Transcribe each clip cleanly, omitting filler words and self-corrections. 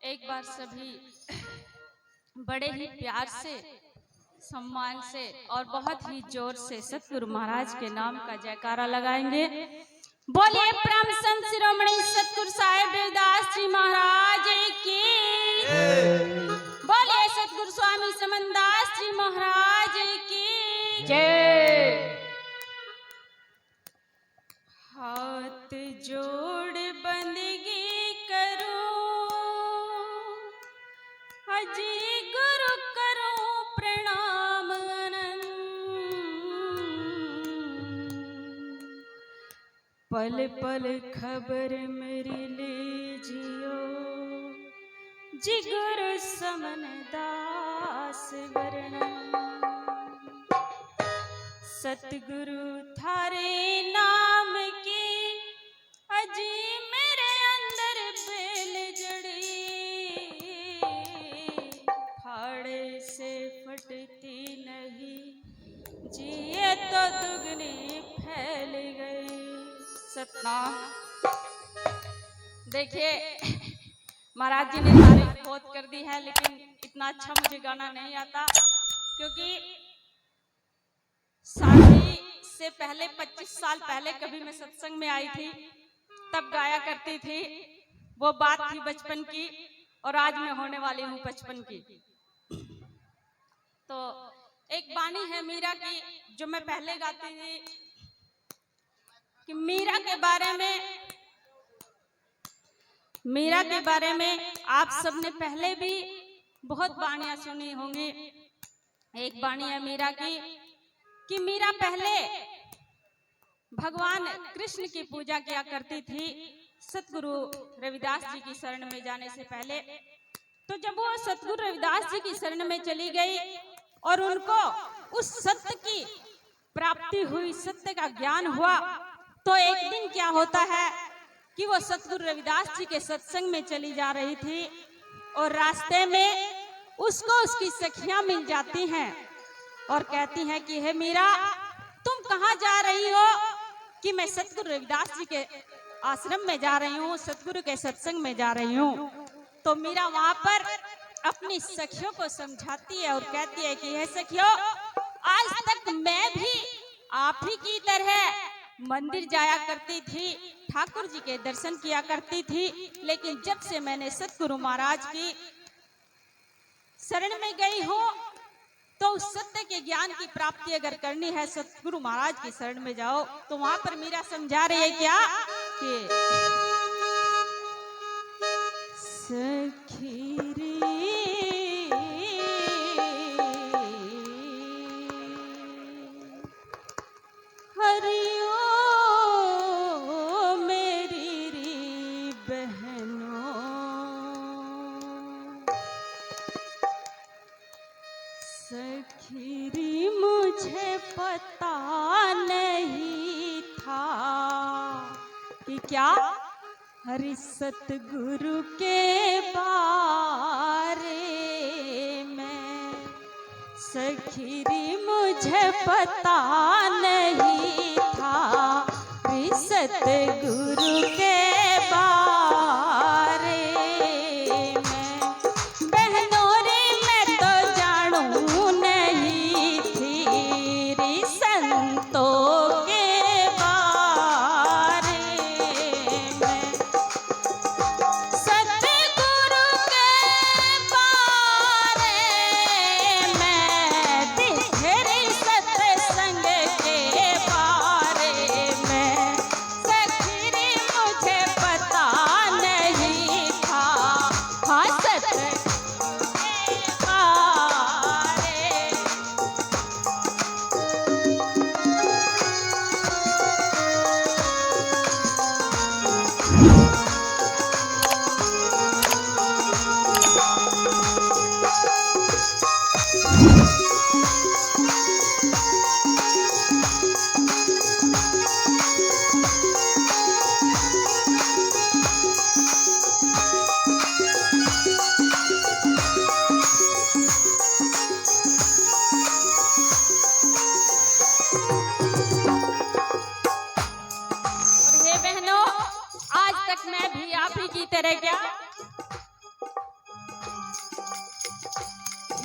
एक बार सभी बड़े ही प्यार से, सम्मान से और बहुत ही जोर से सतगुरु महाराज के नाम का जयकारा लगाएंगे। बोलिए परम संत शिरोमणि सतगुरु साहिब रविदास जी महाराज की, बोलिए सतगुरु स्वामी समनदास जी महाराज की जय। हाथ जोड़ बंदगी करूं, अजी गुरु करूं प्रणाम अनंत। पल पल खबर मेरी लीजियो, जी गुरु समन दास वर्णन। सतगुरु थारे नाम की अजी मेरे अंदर बेल जड़ी, फाड़े से फटती नहीं जी ये तो दुगनी फैल गई। सतनाम। देखिए महाराज जी ने तारीफ बहुत कर दी है, लेकिन इतना अच्छा मुझे गाना नहीं आता, क्योंकि शादी से पहले 25 साल पहले कभी मैं सत्संग में आई थी, तब गाया करती थी। वो बात थी बचपन की, और आज मैं होने वाली हूँ 55 की। तो एक बानी है मीरा की, जो मैं पहले गाती थी, कि मीरा के बारे में आप सबने पहले भी बहुत बाणियां सुनी होंगी। एक बाणी है मीरा की, कि मीरा पहले भगवान कृष्ण की पूजा किया करती थी सतगुरु रविदास जी की शरण में जाने से पहले। तो जब वो सतगुरु रविदास जी की शरण में चली गई और उनको उस सत्य की प्राप्ति हुई, सत्य का ज्ञान हुआ, तो एक दिन क्या होता है कि वो सतगुरु रविदास जी के सत्संग में चली जा रही थी, और रास्ते में उसको उसकी सखियां मिल जाती हैं और कहती हैं कि हे मीरा, तुम कहाँ जा रही हो? कि मैं सतगुरु रविदास जी के आश्रम में जा रही हूँ, सतगुरु के सत्संग में जा रही हूँ। तो मीरा वहां पर अपनी सखियों को समझाती है और कहती है कि हे सखियों, आज तक मैं भी आप ही की तरह मंदिर जाया करती थी, ठाकुर जी के दर्शन किया करती थी, लेकिन जब से मैंने सतगुरु महाराज की शरण में गई हूँ, तो उस सत्य के ज्ञान की प्राप्ति अगर करनी है, सतगुरु महाराज की शरण में जाओ। तो वहां पर मीरा समझा रही है क्या कि सखी रे हरियो मेरी री बहनों, सखीरी मुझे पता नहीं था कि क्या हरि सतगुरु के बारे में। सखीरी मुझे पता नहीं था हरि सतगुरु के बारे में। बहनों रे मैं तो जानू नहीं थी रे संतों के बारे में। सतगुरु के बारे में दिखे रे सत्संग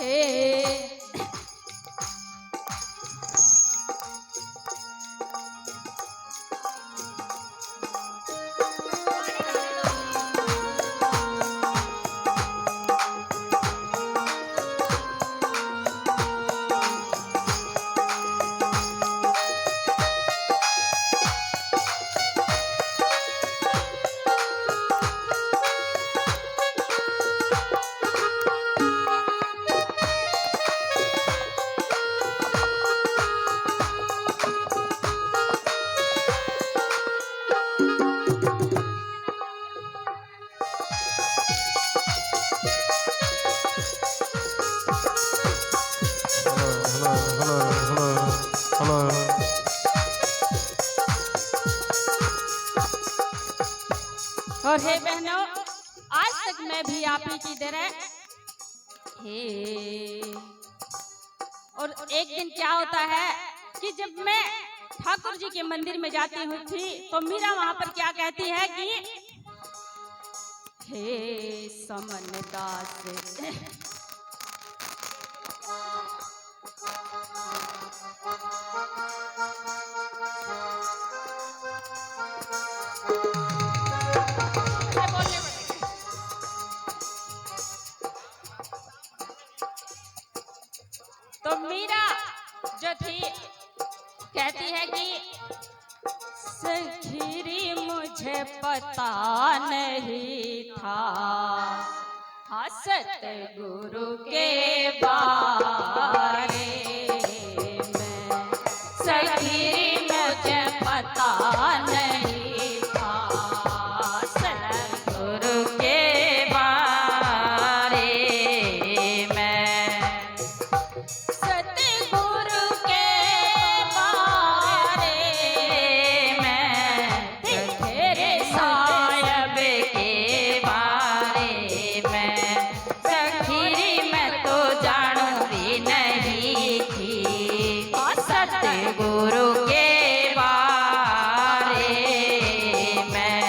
हे और हे बहनों, आज तक मैं भी आप ही की तरह हे। और एक दिन क्या होता है कि जब मैं ठाकुर जी के मंदिर में जाती हुई थी तो मीरा वहां पर क्या कहती है कि हे समन दास तो मीरा जो थी कहती है कि सखीरी मुझे पता नहीं था, हाँ सतगुरु के बारे में सखीरी मुझे पता नहीं था, सतगुरु के बारे में सतगुरु के बारे में तेरे साहिब के बारे में सखीरी मैं तो जानू भी नहीं थी, सतगुरु के बारे में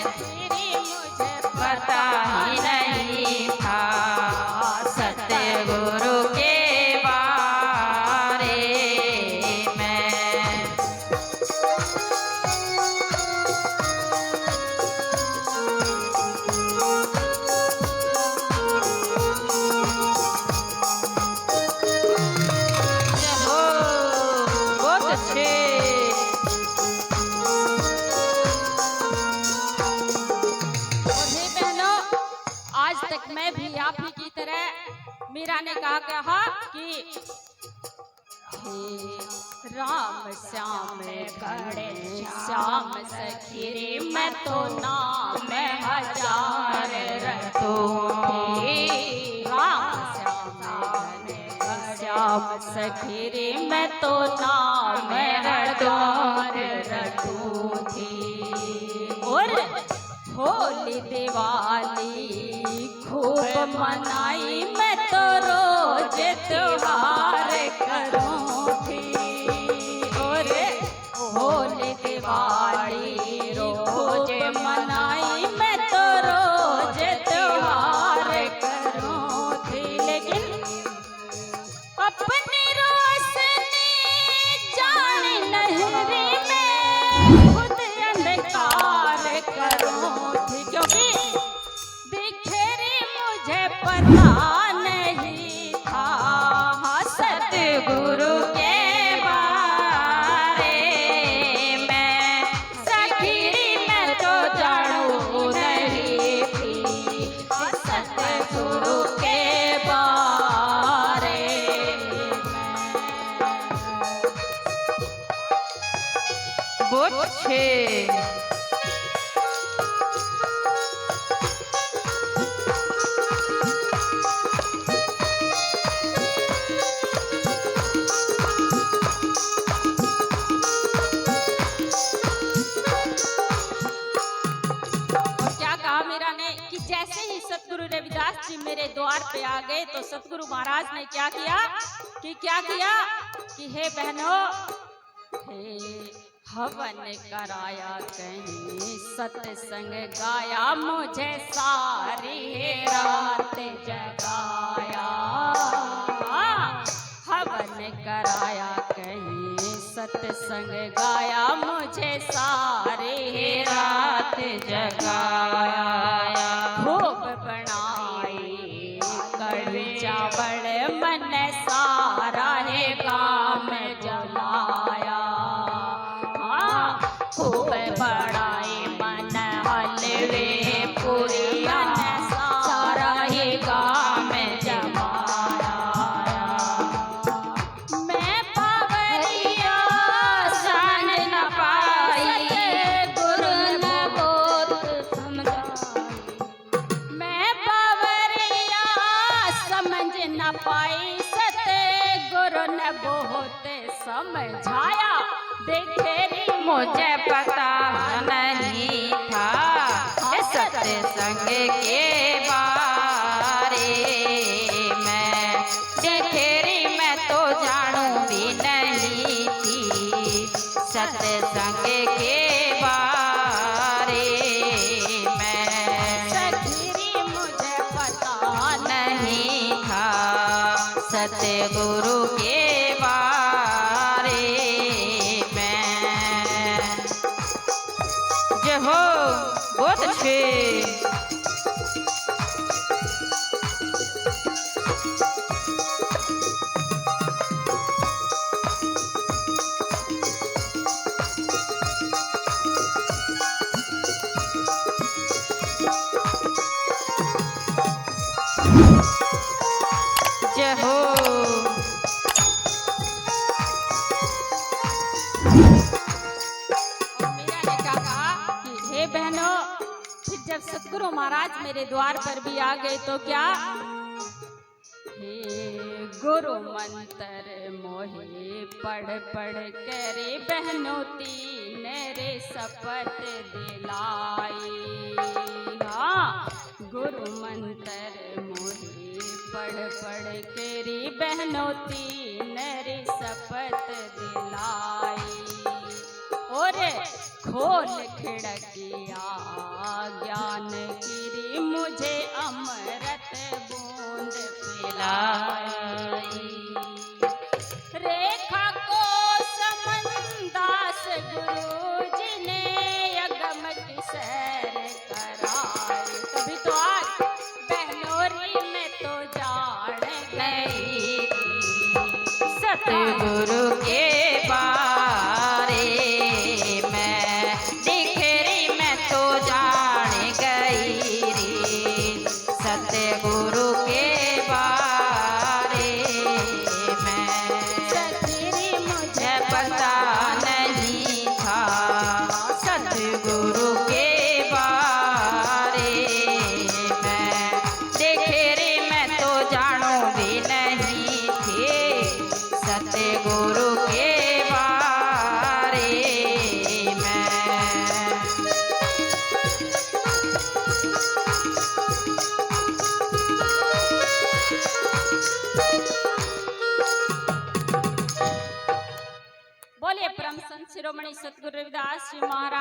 सखीरी मुझे पता ही नहीं था, सतगुरु के बारे में। हो बहुत अच्छे। और हे बहनों, आज तक मैं भी आप ही की तरह मीरा ने कहा कि हे राम श्याम बड़े श्याम सखीरे मैं तो नाम हजार रटूंगी, राम श्याम श्याम सखीरे मैं तो नाम हजार रटूंगी। और होली दिवाली खूब मनाई मैं तो रोज त्योहार करूंगी, और होली दिवाली रोज मनाई मैं तो रोज त्योहार करूंगी। लेकिन अपनी रोशनी जान नहरी में खुद अंधकार करूंगी, क्योंकि बिखरी मुझे पता नहीं था, सतगुरु के बारे में सखीरी मैं तो जानू नहीं थी, सतगुरु के बारे में। बहुत अच्छे। जैसे ही सतगुरु रविदास जी मेरे द्वार पे आ गए तो सतगुरु महाराज ने क्या किया कि हे बहनों, हे हवन कराया कहीं सत्संग गाया, मुझे सारी रात जगाया, सत्संग गाया मुझे सारे रात जगाया, खूब बनाई कढ़ी चावल मन सारा है काम जलाया। हाँ, खूब बढ़ाई मन हलवे पूरी मन सारा ही काम जमाया। मैं पावरिया सन न पाई गुरु न बोध समझाई। मैं पावरिया समझ न पाई सतगुरु ने बहुत समझाया। देखेरी मुझे पता नहीं था सत्संग के बारे में, देखेरी मैं तो जानू भी नहीं थी सत्संग के बारे में। सखीरी मुझे पता नहीं था सतगुरु के बारे में। जय हो, बहुत अच्छे। जय हो। मीरा ने कहा कि हे बहनों, फिर जब सतगुरु महाराज मेरे द्वार पर भी आ गए तो क्या? हे गुरु मंत्र मोहे पढ़ पढ़ करे बहनों तीन रे शपथ दिलाई। हाँ, गुरु मंत्र मोहे पढ़ पढ़ केरी बहनों तीन रे शपथ दिलाई। और खोल खिड़किया ज्ञान गिरी मुझे अमृत बूंद पिलाई। रेखा को समनदास गुरु जी ने अगम की सैर कराई। तभी तो आज बहनोरी में तो जान गई सतगुरु के बारे में, दिखरी मैं तो जान गई रे सतगुरु के बारे में। सखीरी मुझे पता नहीं था सतगुरु के बारे में, देखेरी मैं तो जानू भी नहीं थी सतगुरु के बारे में। बोलिए परम संत शिरोमणि सतगुरु रविदास जी महाराज